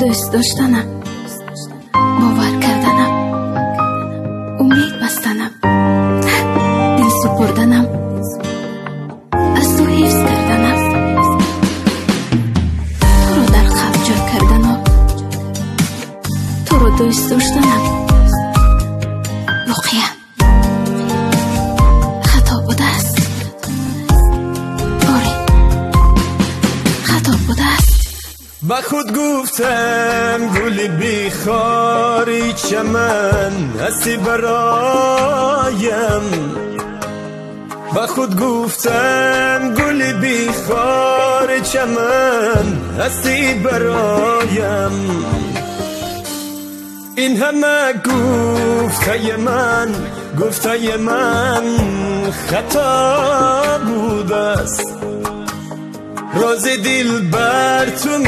دوست داشتنم، باور کردنم، امید بستنم، دل سپردنم، از تو حفظ کردنم، تو رو در خواب جا کردنم، تو رو دوست داشتنم. واقعا خطا بوده است، آره خطا بوده است. با خود گفتم گل بیخاری چمن هستی برایم، با خود گفتم گل بیخار چمن هستی برایم. این همه گفته من خطا بوده است، راز دل بر تو